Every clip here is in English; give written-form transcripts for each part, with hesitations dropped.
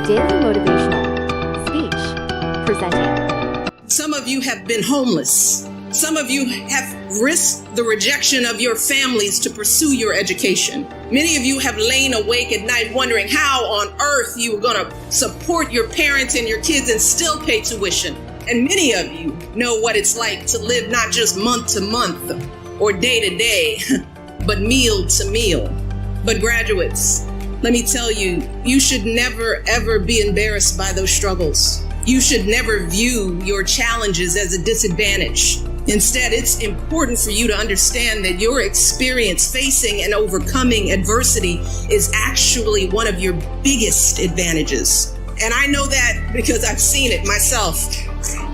Daily Motivational Speech presenting. Some of you have been homeless. Some of you have risked the rejection of your families to pursue your education. Many of you have lain awake at night wondering how on earth you were going to support your parents and your kids and still pay tuition. And many of you know what it's like to live not just month to month or day to day, but meal to meal. But graduates, let me tell you, you should never ever be embarrassed by those struggles. You should never view your challenges as a disadvantage. Instead, it's important for you to understand that your experience facing and overcoming adversity is actually one of your biggest advantages. And I know that because I've seen it myself,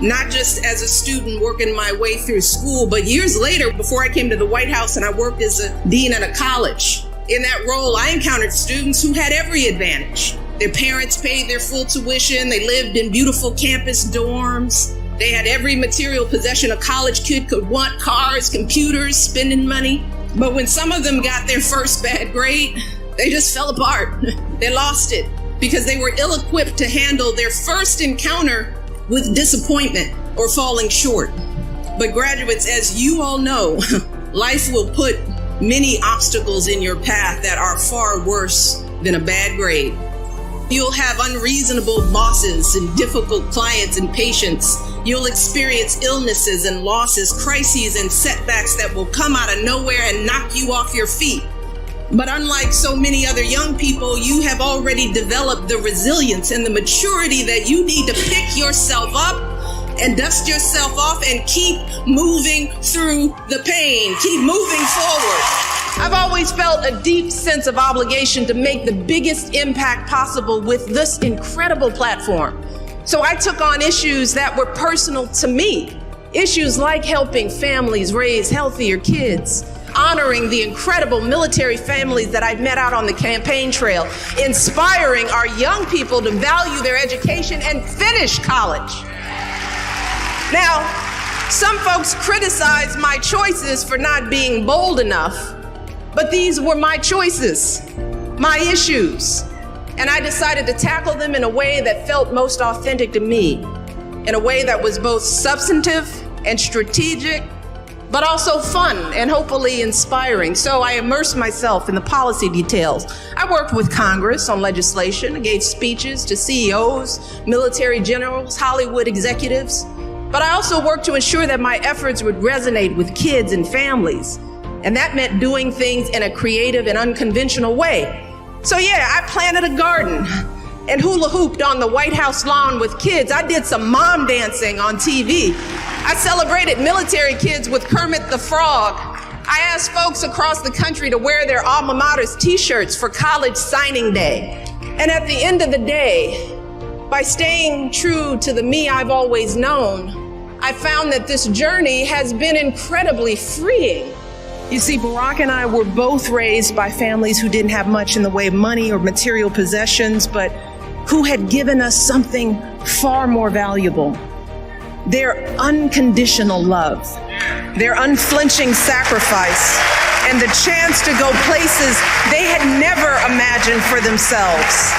not just as a student working my way through school, but years later, before I came to the White House and I worked as a dean at a college. In that role, I encountered students who had every advantage. Their parents paid their full tuition. They lived in beautiful campus dorms. They had every material possession a college kid could want: cars, computers, spending money. But when some of them got their first bad grade, they just fell apart. They lost it because they were ill-equipped to handle their first encounter with disappointment or falling short. But graduates, as you all know, life will put many obstacles in your path that are far worse than a bad grade. You'll have unreasonable bosses and difficult clients and patients. You'll experience illnesses and losses, crises and setbacks that will come out of nowhere and knock you off your feet. But unlike so many other young people, you have already developed the resilience and the maturity that you need to pick yourself up and dust yourself off and keep moving through the pain. Keep moving forward. I've always felt a deep sense of obligation to make the biggest impact possible with this incredible platform. So I took on issues that were personal to me. Issues like helping families raise healthier kids, honoring the incredible military families that I've met out on the campaign trail, inspiring our young people to value their education and finish college. Now, some folks criticize my choices for not being bold enough, but these were my choices, my issues, and I decided to tackle them in a way that felt most authentic to me, in a way that was both substantive and strategic, but also fun and hopefully inspiring. So I immersed myself in the policy details. I worked with Congress on legislation, gave speeches to CEOs, military generals, Hollywood executives, but I also worked to ensure that my efforts would resonate with kids and families. And that meant doing things in a creative and unconventional way. So yeah, I planted a garden and hula hooped on the White House lawn with kids. I did some mom dancing on TV. I celebrated military kids with Kermit the Frog. I asked folks across the country to wear their alma mater's t-shirts for college signing day. And at the end of the day, by staying true to the me I've always known, I found that this journey has been incredibly freeing. You see, Barack and I were both raised by families who didn't have much in the way of money or material possessions, but who had given us something far more valuable: their unconditional love, their unflinching sacrifice, and the chance to go places they had never imagined for themselves.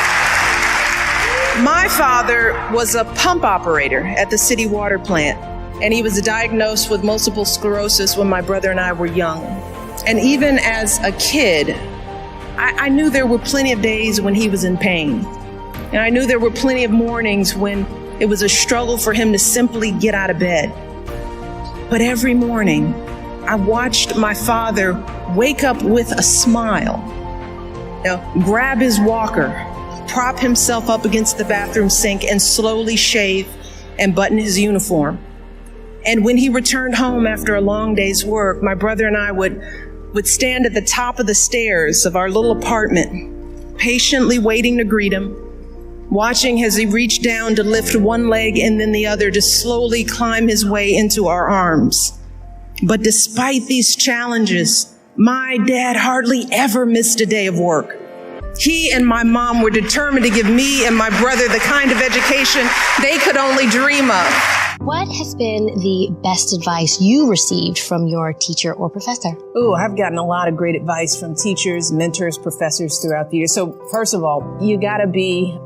My father was a pump operator at the city water plant, and he was diagnosed with multiple sclerosis when my brother and I were young. And even as a kid, I knew there were plenty of days when he was in pain. And I knew there were plenty of mornings when it was a struggle for him to simply get out of bed. But every morning, I watched my father wake up with a smile, grab his walker, prop himself up against the bathroom sink, and slowly shave and button his uniform. And when he returned home after a long day's work, my brother and I would stand at the top of the stairs of our little apartment, patiently waiting to greet him, watching as he reached down to lift one leg and then the other to slowly climb his way into our arms. But despite these challenges, my dad hardly ever missed a day of work. He and my mom were determined to give me and my brother the kind of education they could only dream of. What has been the best advice you received from your teacher or professor? Oh, I've gotten a lot of great advice from teachers, mentors, professors throughout the years. So first of all, you gotta be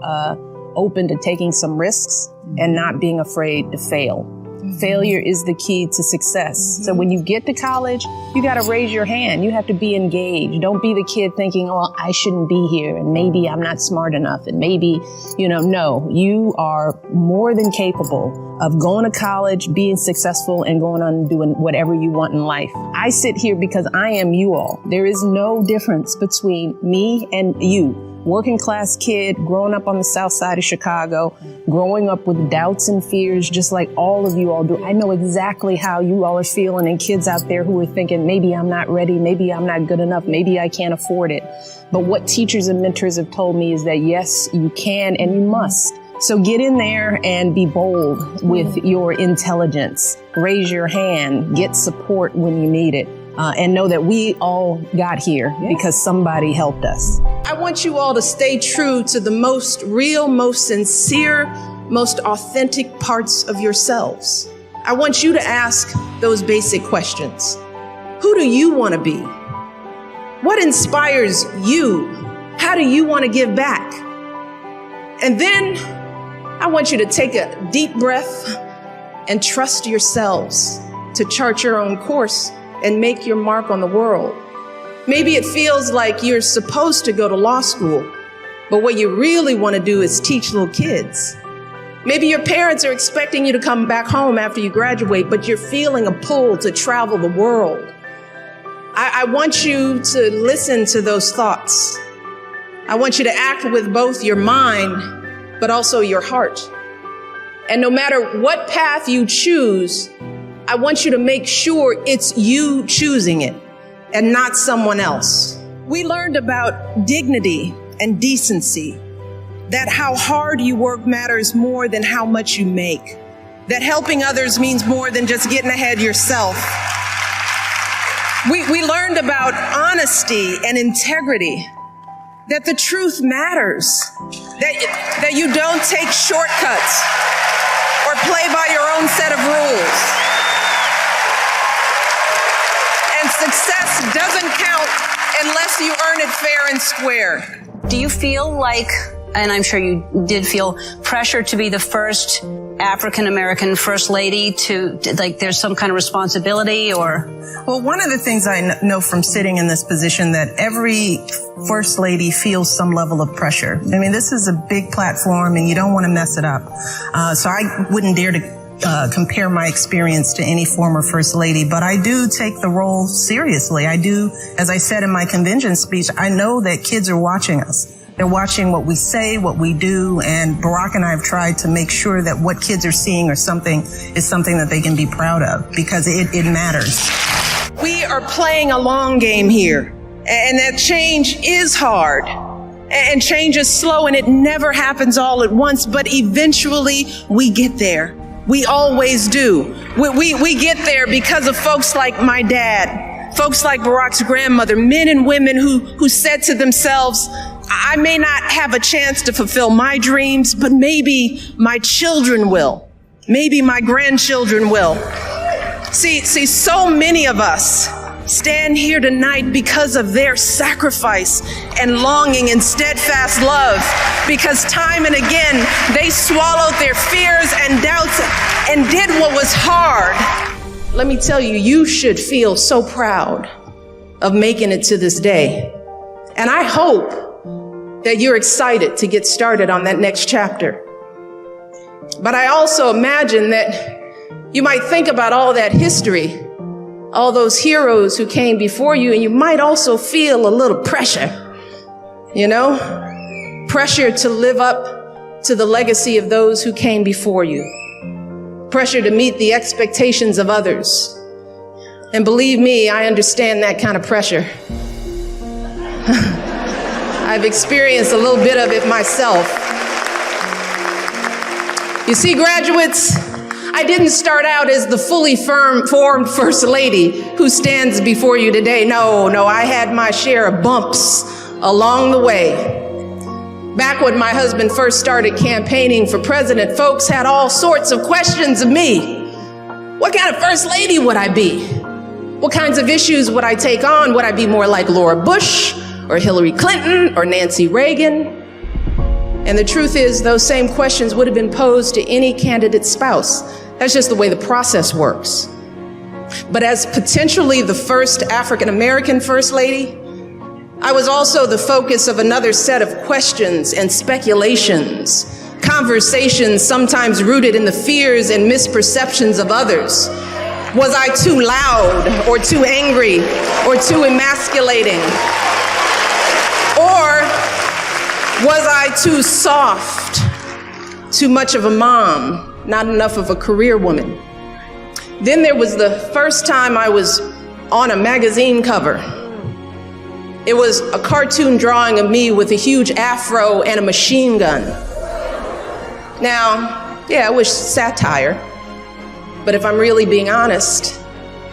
open to taking some risks and not being afraid to fail. Failure is the key to success. So when you get to college, you got to raise your hand. You have to be engaged. Don't be the kid thinking, oh, I shouldn't be here and maybe I'm not smart enough and maybe, no, you are more than capable of going to college, being successful and going on and doing whatever you want in life. I sit here because I am you all. There is no difference between me and you. Working class kid, growing up on the south side of Chicago, growing up with doubts and fears, just like all of you all do. I know exactly how you all are feeling, and kids out there who are thinking, maybe I'm not ready, maybe I'm not good enough, maybe I can't afford it. But what teachers and mentors have told me is that yes, you can and you must. So get in there and be bold with your intelligence. Raise your hand, get support when you need it. And know that we all got here because somebody helped us. I want you all to stay true to the most real, most sincere, most authentic parts of yourselves. I want you to ask those basic questions. Who do you want to be? What inspires you? How do you want to give back? And then I want you to take a deep breath and trust yourselves to chart your own course and make your mark on the world. Maybe it feels like you're supposed to go to law school, but what you really want to do is teach little kids. Maybe your parents are expecting you to come back home after you graduate, but you're feeling a pull to travel the world. I want you to listen to those thoughts. I want you to act with both your mind, but also your heart. And no matter what path you choose, I want you to make sure it's you choosing it and not someone else. We learned about dignity and decency, that how hard you work matters more than how much you make, that helping others means more than just getting ahead yourself. We learned about honesty and integrity, that the truth matters, that you don't take shortcuts or play by your own set of rules. And success doesn't count unless you earn it fair and square. Do you feel like, and I'm sure you did feel, pressure to be the first African-American first lady to, like, there's some kind of responsibility or? Well, one of the things I know from sitting in this position that every first lady feels some level of pressure. I mean, this is a big platform and you don't want to mess it up. So I wouldn't dare to compare my experience to any former first lady, but I do take the role seriously. I do, as I said in my convention speech, I know that kids are watching us. They're watching what we say, what we do, and Barack and I have tried to make sure that what kids are seeing is something that they can be proud of, because it matters. We are playing a long game here, and that change is hard. And change is slow, and it never happens all at once, but eventually we get there. We always do. We get there because of folks like my dad, folks like Barack's grandmother, men and women who said to themselves, I may not have a chance to fulfill my dreams, but maybe my children will. Maybe my grandchildren will. See, so many of us stand here tonight because of their sacrifice and longing and steadfast love, because time and again they swallowed their fears and doubts and did what was hard. Let me tell you, you should feel so proud of making it to this day. And I hope that you're excited to get started on that next chapter. But I also imagine that you might think about all that history, all those heroes who came before you, and you might also feel a little pressure, pressure to live up to the legacy of those who came before you, pressure to meet the expectations of others. And believe me, I understand that kind of pressure. I've experienced a little bit of it myself. You see, graduates, I didn't start out as the fully formed first lady who stands before you today. No, I had my share of bumps along the way. Back when my husband first started campaigning for president, folks had all sorts of questions of me. What kind of first lady would I be? What kinds of issues would I take on? Would I be more like Laura Bush or Hillary Clinton or Nancy Reagan? And the truth is, those same questions would have been posed to any candidate's spouse. That's just the way the process works. But as potentially the first African-American First Lady, I was also the focus of another set of questions and speculations, conversations sometimes rooted in the fears and misperceptions of others. Was I too loud or too angry or too emasculating? Or was I too soft, too much of a mom, not enough of a career woman? Then there was the first time I was on a magazine cover. It was a cartoon drawing of me with a huge afro and a machine gun. Now, yeah, it was satire, but if I'm really being honest,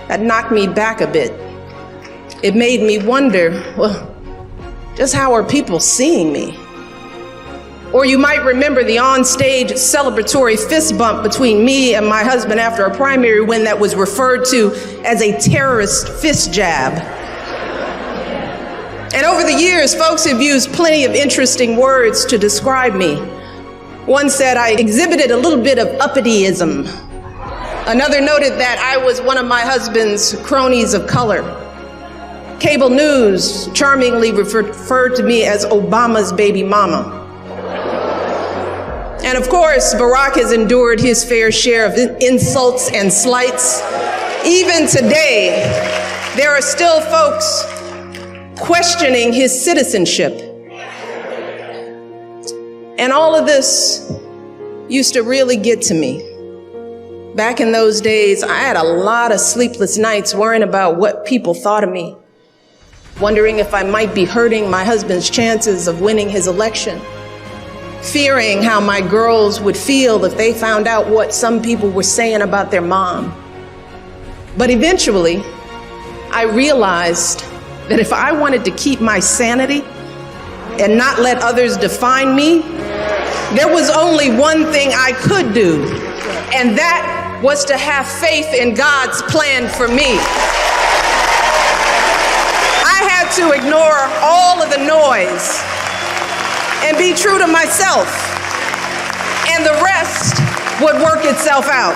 that knocked me back a bit. It made me wonder, well, just how are people seeing me? Or you might remember the on-stage celebratory fist bump between me and my husband after a primary win that was referred to as a terrorist fist jab. And over the years, folks have used plenty of interesting words to describe me. One said I exhibited a little bit of uppity-ism. Another noted that I was one of my husband's cronies of color. Cable news charmingly referred to me as Obama's baby mama. And of course, Barack has endured his fair share of insults and slights. Even today, there are still folks questioning his citizenship. And all of this used to really get to me. Back in those days, I had a lot of sleepless nights worrying about what people thought of me, wondering if I might be hurting my husband's chances of winning his election, fearing how my girls would feel if they found out what some people were saying about their mom. But eventually, I realized that if I wanted to keep my sanity and not let others define me, there was only one thing I could do, and that was to have faith in God's plan for me. I had to ignore all of the noise and be true to myself, and the rest would work itself out.